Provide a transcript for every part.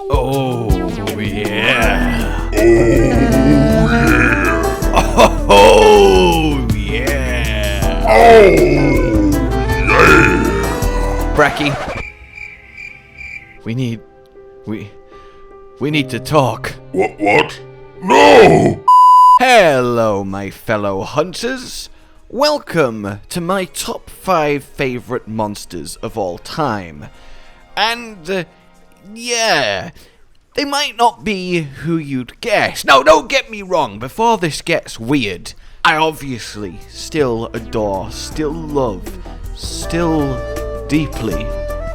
Oh, yeah. Oh, yeah. Oh, yeah. Oh, yeah. Bracky, we need to talk. What? No! Hello, my fellow hunters. Welcome to my top 5 favorite monsters of all time. And, yeah, they might not be who you'd guess. No, don't get me wrong, before this gets weird, I obviously still adore, still love, still deeply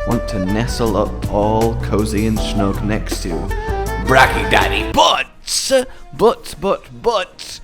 want to nestle up all cozy and snug next to Brachydios. But,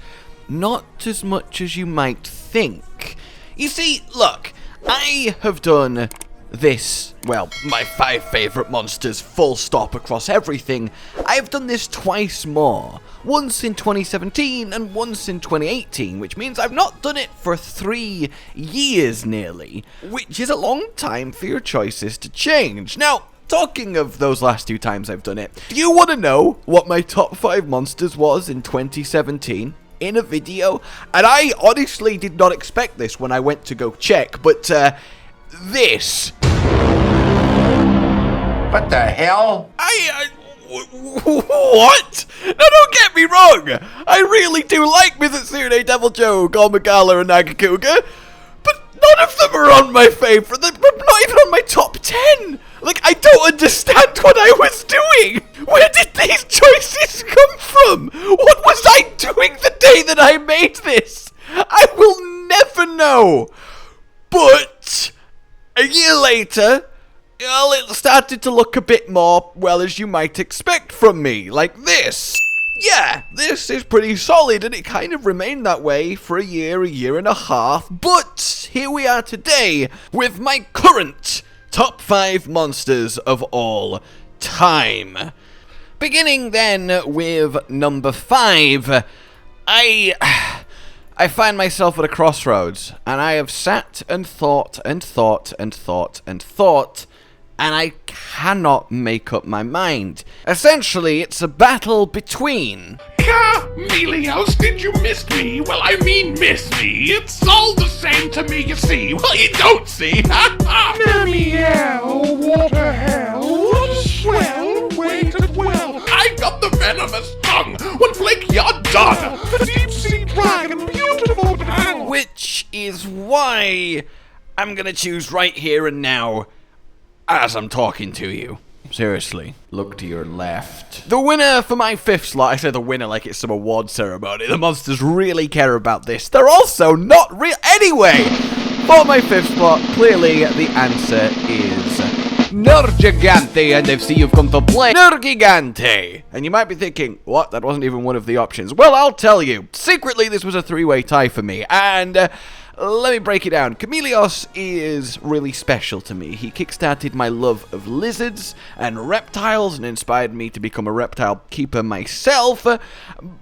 not as much as you might think. You see, look, I have done this, well, my 5 favourite monsters, full stop across everything. I have done this twice more. Once in 2017 and once in 2018, which means I've not done it for 3 years nearly, which is a long time for your choices to change. Now, talking of those last 2 times I've done it, do you want to know what my top 5 monsters was in 2017? In a video? And I honestly did not expect this when I went to go check, but, this. What the hell? What? Now don't get me wrong, I really do like Mizitsune, Devil Joe, Gogmazios, and Nagakuga, but none of them are on my favourite, they're not even on my top 10! Like, I don't understand what I was doing! Where did these choices come from? What was I doing the day that I made this? I will never know! But a year later, well, it started to look a bit more, well, as you might expect from me, like this. Yeah, this is pretty solid, and it kind of remained that way for a year and a half, but here we are today with my current top 5 monsters of all time. Beginning then with number 5, I find myself at a crossroads, and I have sat and thought, and I cannot make up my mind. Essentially, it's a battle between... Gogmazios, did you miss me? Well, I mean miss me. It's all the same to me, you see. Well, you don't see. Meow, water hell. Swell, waited well. I got the venomous tongue. One flick, you're done. The deep sea dragon, beautiful hell. Which is why I'm gonna choose right here and now as I'm talking to you. Seriously, look to your left. The winner for my 5th slot, I say the winner like it's some award ceremony. The monsters really care about this. They're also not real. Anyway, for my 5th slot, clearly the answer is Nergigante, and I see you've come to play Nergigante. And you might be thinking, what? That wasn't even one of the options. Well, I'll tell you. Secretly, this was a 3-way tie for me, and let me break it down. Gogmazios is really special to me. He kickstarted my love of lizards and reptiles and inspired me to become a reptile keeper myself,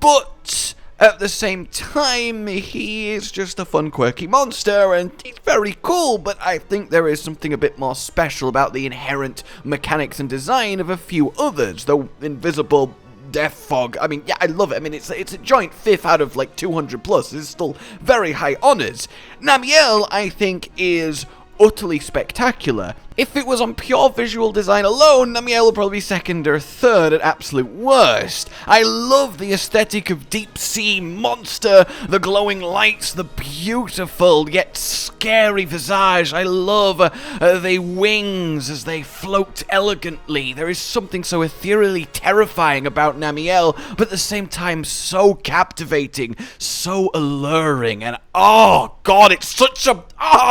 but at the same time, he is just a fun, quirky monster, and he's very cool, but I think there is something a bit more special about the inherent mechanics and design of a few others. The invisible Death Fog, I mean, yeah, I love it. I mean, it's a joint 5th out of like 200 plus. It's still very high honors. Namielle, I think, is utterly spectacular. If it was on pure visual design alone, Namielle would probably be 2nd or 3rd at absolute worst. I love the aesthetic of deep sea monster, the glowing lights, the beautiful yet scary visage. I love the wings as they float elegantly. There is something so ethereally terrifying about Namielle, but at the same time so captivating, so alluring, and oh god, it's such a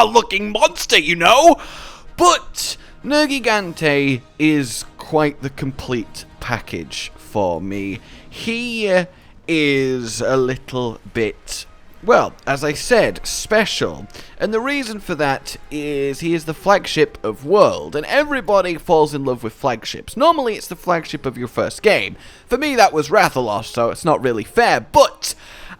looking monster, you know? But Nergigante is quite the complete package for me. He is a little bit, well, as I said, special. And the reason for that is he is the flagship of World, and everybody falls in love with flagships. Normally it's the flagship of your first game. For me that was Rathalos, so it's not really fair, but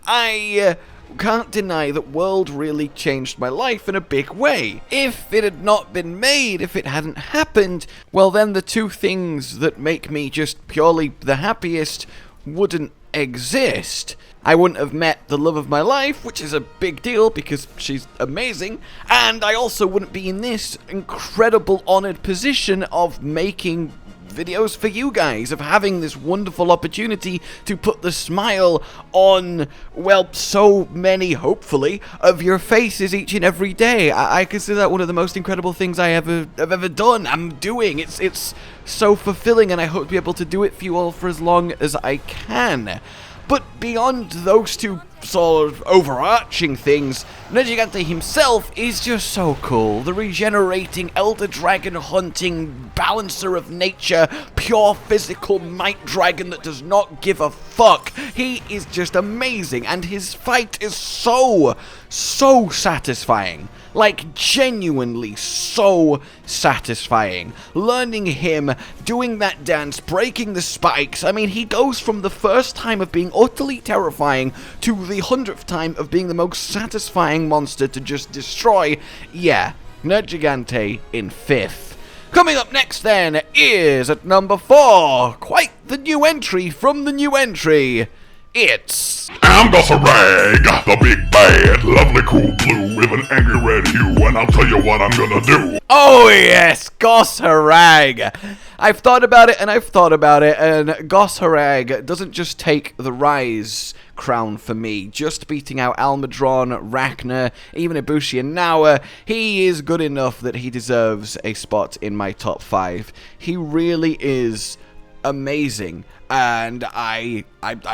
I can't deny that World really changed my life in a big way. If it had not been made, if it hadn't happened, well then the two things that make me just purely the happiest wouldn't exist. I wouldn't have met the love of my life, which is a big deal because she's amazing, and I also wouldn't be in this incredible honored position of making videos for you guys, of having this wonderful opportunity to put the smile on, well, so many, hopefully, of your faces each and every day. I consider that one of the most incredible things I've ever done. I'm doing. It's so fulfilling, and I hope to be able to do it for you all for as long as I can. But beyond those two sort of overarching things, Nergigante himself is just so cool. The regenerating, elder dragon hunting, balancer of nature, pure physical might dragon that does not give a fuck. He is just amazing, and his fight is so satisfying. Like, genuinely so satisfying. Learning him, doing that dance, breaking the spikes. I mean, he goes from the first time of being utterly terrifying to the 100th time of being the most satisfying monster to just destroy. Yeah, Nergigante in 5th. Coming up next then is at number 4, quite the new entry from the new entry. It's... I'm Goss Harag, the big bad, lovely cool blue with an angry red hue, and I'll tell you what I'm gonna do. Oh yes, Goss Harag. I've thought about it, and Goss Harag doesn't just take the Rise crown for me, just beating out Almudron, Rachna, even Ibushi and Nawa. He is good enough that he deserves a spot in my top 5. He really is amazing, and I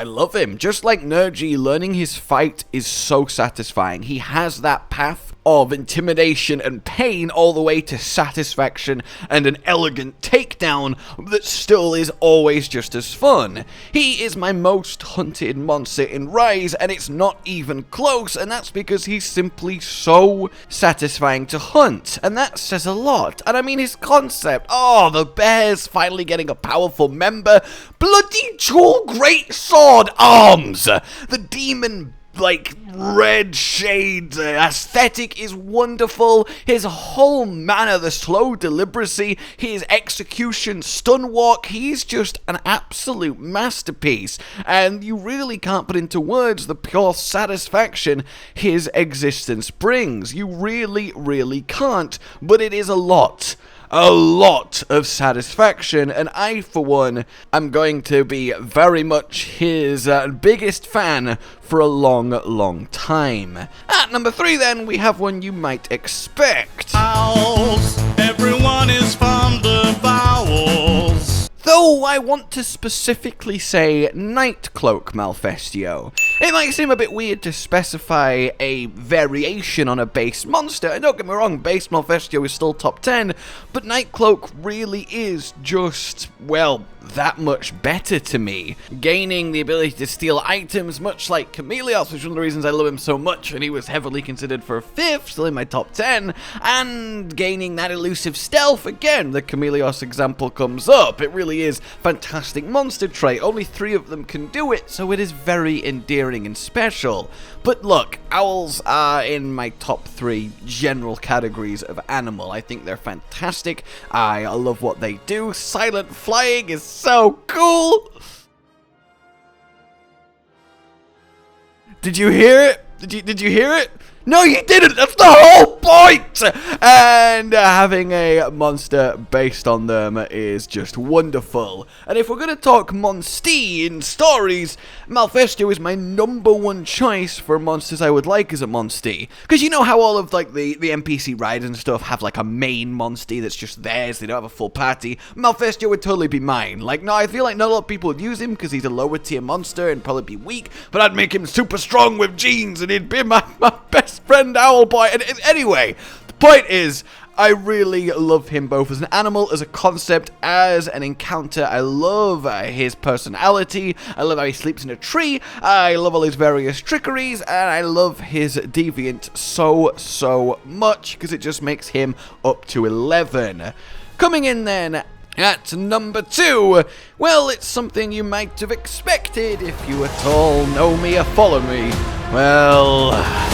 love him. Just like Nergi, learning his fight is so satisfying. He has that path of intimidation and pain all the way to satisfaction and an elegant takedown that still is always just as fun. He is my most hunted monster in Rise, and it's not even close, and that's because he's simply so satisfying to hunt, and that says a lot. And I mean, his concept, oh, the bears finally getting a powerful member, bloody dual great sword arms, the demon like red shade aesthetic is wonderful. His whole manner, the slow deliberacy, his execution, stun walk, he's just an absolute masterpiece, and you really can't put into words the pure satisfaction his existence brings. You really can't, but it is a lot of satisfaction, and I, for one, am going to be very much his biggest fan for a long time. At number 3, then, we have one you might expect. Owls, everyone is fond of owls. Though I want to specifically say Nightcloak Malfestio. It might seem a bit weird to specify a variation on a base monster, and don't get me wrong, base Malfestio is still top 10, but Nightcloak really is just, well, that much better to me. Gaining the ability to steal items, much like Chameleos, which is one of the reasons I love him so much, and he was heavily considered for 5th, still in my top 10, and gaining that elusive stealth, again, the Chameleos example comes up. It really is fantastic monster trait. Only 3 of them can do it, so it is very endearing and special. But look, owls are in my top 3 general categories of animal. I think they're fantastic. I love what they do. Silent flying is so cool. Did you hear it? Did you hear it? No, you didn't! That's the whole point! And having a monster based on them is just wonderful. And if we're going to talk Monstie in stories, Malfestio is my #1 choice for monsters I would like as a Monstie. Because you know how all of like the NPC riders and stuff have like a main Monstie that's just theirs, they don't have a full party? Malfestio would totally be mine. Like, no, I feel like not a lot of people would use him because he's a lower tier monster and probably be weak, but I'd make him super strong with genes and he'd be my best friend owl boy. And anyway, the point is, I really love him both as an animal, as a concept, as an encounter. I love his personality. I love how he sleeps in a tree. I love all his various trickeries, and I love his deviant so much because it just makes him up to 11. Coming in then At number 2, well, it's something you might have expected if you at all know me or follow me. Well...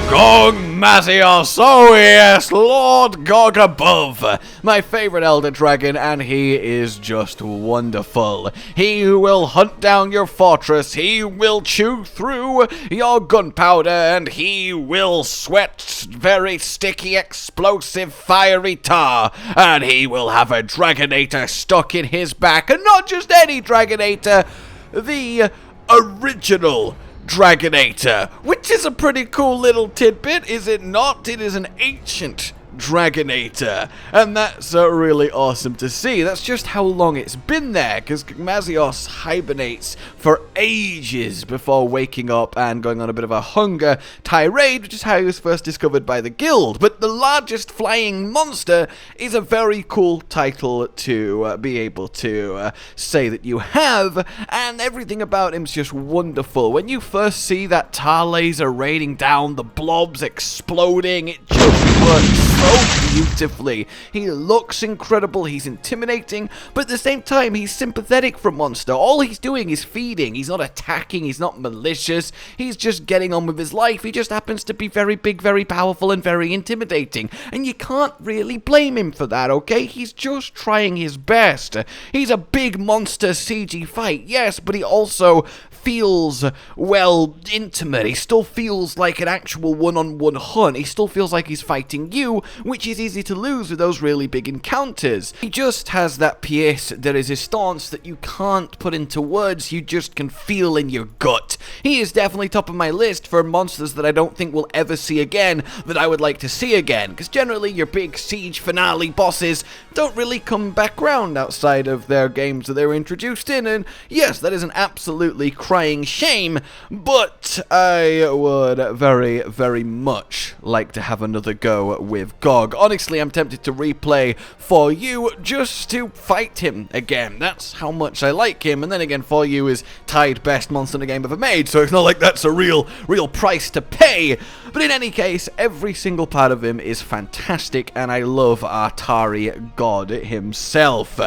Gogmazios, oh yes, Lord Gog above, my favorite elder dragon, and he is just wonderful. He who will hunt down your fortress, he will chew through your gunpowder, and he will sweat very sticky, explosive, fiery tar, and he will have a Dragonator stuck in his back, and not just any Dragonator, the original Dragonator, which is a pretty cool little tidbit, is it not? It is an ancient Dragonator, and that's really awesome to see. That's just how long it's been there, because Gogmazios hibernates for ages before waking up and going on a bit of a hunger tirade, which is how he was first discovered by the guild. But the largest flying monster is a very cool title to be able to say that you have, and everything about him's just wonderful. When you first see that tar laser raining down, the blobs exploding, it just works so beautifully. He looks incredible, he's intimidating, but at the same time, he's sympathetic for Monster. All he's doing is feeding. He's not attacking, he's not malicious, he's just getting on with his life. He just happens to be very big, very powerful, and very intimidating, and you can't really blame him for that, okay? He's just trying his best. He's a big monster CG fight, yes, but he also feels, well, intimate. He still feels like an actual one-on-one hunt. He still feels like he's fighting you, which is easy to lose with those really big encounters. He just has that pièce de résistance that you can't put into words, you just can feel in your gut. He is definitely top of my list for monsters that I don't think we'll ever see again, that I would like to see again, because generally your big siege finale bosses don't really come back round outside of their games that they were introduced in, and yes, that is an absolutely crying shame, but I would very, very much like to have another go with Gog. Honestly, I'm tempted to replay For You just to fight him again. That's how much I like him, and then again, For You is tied best monster in a game ever made, so it's not like that's a real price to pay. But in any case, every single part of him is fantastic, and I love our Atari god himself.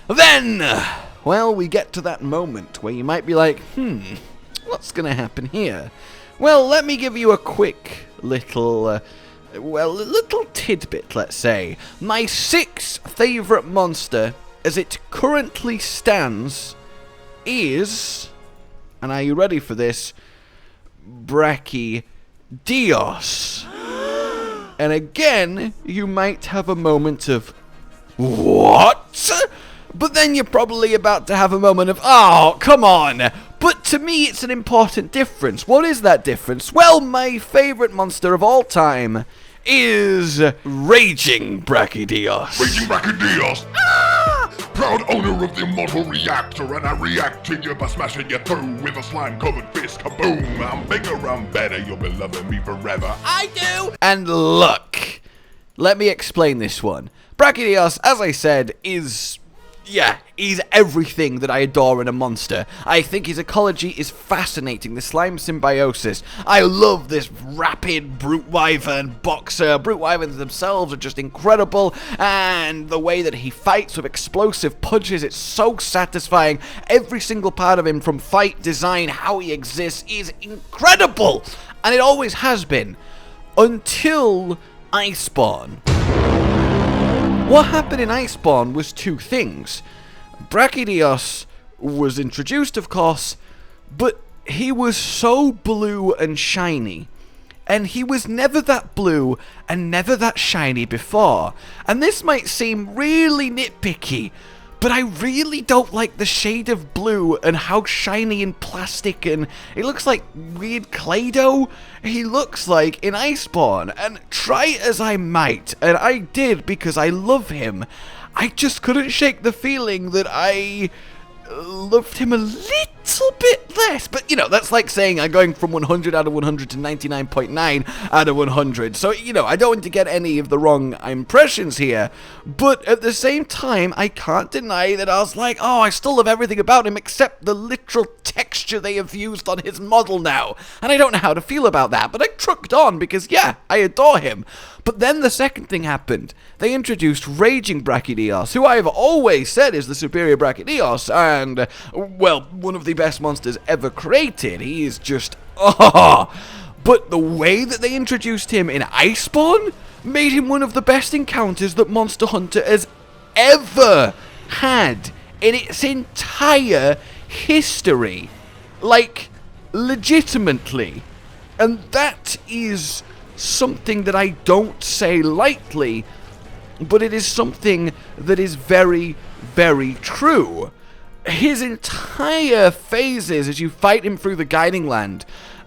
Then, well, we get to that moment where you might be like, what's gonna happen here? Well, let me give you a quick little little tidbit, let's say. My 6th favourite monster, as it currently stands, is, and are you ready for this, Brachydios. And again, you might have a moment of, what? But then you're probably about to have a moment of, oh, come on. But to me, it's an important difference. What is that difference? Well, my favorite monster of all time is Raging Brachydios. Raging Brachydios! Ah! Proud owner of the immortal reactor, and I react to you by smashing you through with a slime-covered fist. Kaboom! I'm bigger, I'm better, you'll be loving me forever. I do! And look, let me explain this one. Brachydios, as I said, is... yeah, he's everything that I adore in a monster. I think his ecology is fascinating, the slime symbiosis. I love this rapid brute wyvern boxer. Brute wyverns themselves are just incredible, and the way that he fights with explosive punches, it's so satisfying. Every single part of him, from fight design, how he exists, is incredible, and it always has been, until Iceborne. What happened in Iceborne was two things. Brachydios was introduced, of course, but he was so blue and shiny. And he was never that blue and never that shiny before. And this might seem really nitpicky, but I really don't like the shade of blue and how shiny and plastic, and it looks like weird Play-Doh he looks like in Iceborne. And try as I might, and I did because I love him, I just couldn't shake the feeling that I loved him a little bit less. But, you know, that's like saying I'm going from 100 out of 100 to 99.9 out of 100. So, you know, I don't want to get any of the wrong impressions here. But at the same time, I can't deny that I was like, oh, I still love everything about him except the literal texture they have used on his model now. And I don't know how to feel about that, but I trucked on because, yeah, I adore him. But then the second thing happened. They introduced Raging Brachydios, who I have always said is the superior Brachydios, and, well, one of the best monsters ever created. He is just, oh. But the way that they introduced him in Iceborne made him one of the best encounters that Monster Hunter has ever had in its entire history. Like, legitimately. And that is something that I don't say lightly, but it is something that is very, very true. His entire phases as you fight him through the Guiding Land,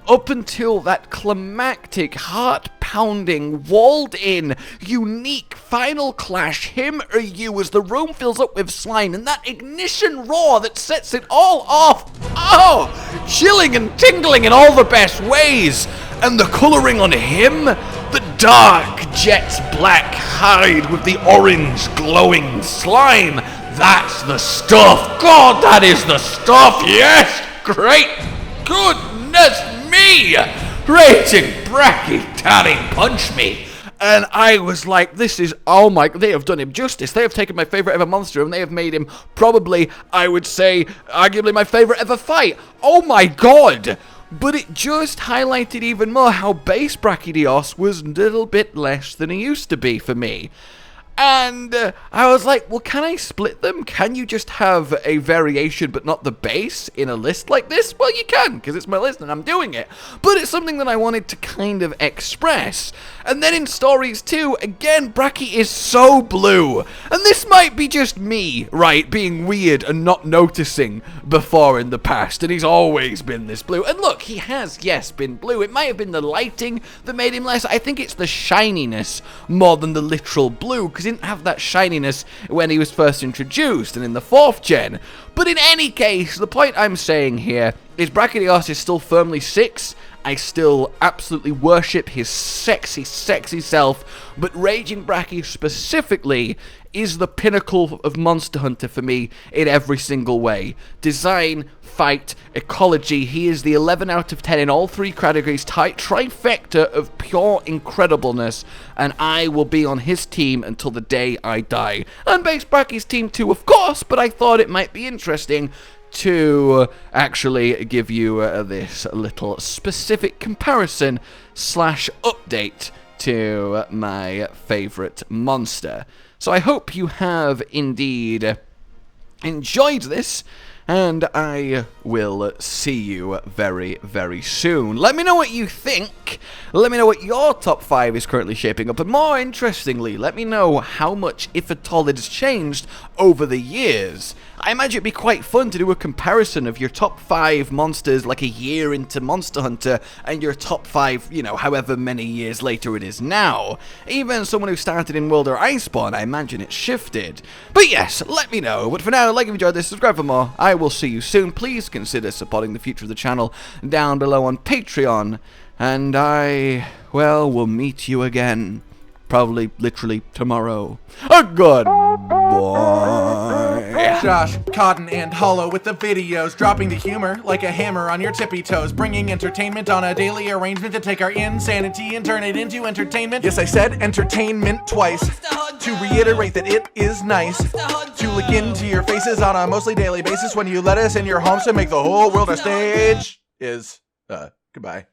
up until that climactic, heart-pounding, walled-in, unique final clash, him or you, as the room fills up with slime, and that ignition roar that sets it all off. Oh, chilling and tingling in all the best ways. And the colouring on him, the dark jet black hide with the orange glowing slime, that's the stuff. God, that is the stuff. Yes, great goodness me. Raging Brachy, punch me. And I was like, this is, oh my, they have done him justice. They have taken my favourite ever monster and they have made him probably, I would say, arguably my favourite ever fight. Oh my god. But it just highlighted even more how base Brachydios was a little bit less than he used to be for me. And I was like, well, can I split them? Can you just have a variation but not the base in a list like this? Well, you can, because it's my list and I'm doing it. But it's something that I wanted to kind of express. And then in stories too, again, Brachy is so blue. And this might be just me, right, being weird and not noticing before in the past. And he's always been this blue. And look, he has, yes, been blue. It might have been the lighting that made him less. I think it's the shininess more than the literal blue, because he didn't have that shininess when he was first introduced and in the 4th gen. But in any case, the point I'm saying here is Brachydios is still firmly 6. I still absolutely worship his sexy, sexy self, but Raging Brachy specifically is the pinnacle of Monster Hunter for me in every single way. Design, fight, ecology, he is the 11 out of 10 in all 3 categories, trifecta of pure incredibleness, and I will be on his team until the day I die. And base Brachy's team too, of course, but I thought it might be interesting to actually give you this little specific comparison / update to my favorite monster. So I hope you have indeed enjoyed this, and I will see you very, very soon. Let me know what you think. Let me know what your top 5 is currently shaping up. And more interestingly, let me know how much, if at all, it has changed over the years. I imagine it'd be quite fun to do a comparison of your top 5 monsters like a year into Monster Hunter and your top 5, you know, however many years later it is now. Even someone who started in World Iceborne, I imagine it's shifted. But yes, let me know. But for now, like if you enjoyed this, subscribe for more. I will see you soon. Please consider supporting the future of the channel down below on Patreon. And I, well, will meet you again. Probably, literally, tomorrow. Goodbye. Josh, Cotton, and Hollow with the videos, dropping the humor like a hammer on your tippy toes, bringing entertainment on a daily arrangement to take our insanity and turn it into entertainment. Yes, I said entertainment twice, to reiterate that it is nice to look into your faces on a mostly daily basis when you let us in your homes to make the whole world a stage. Goodbye.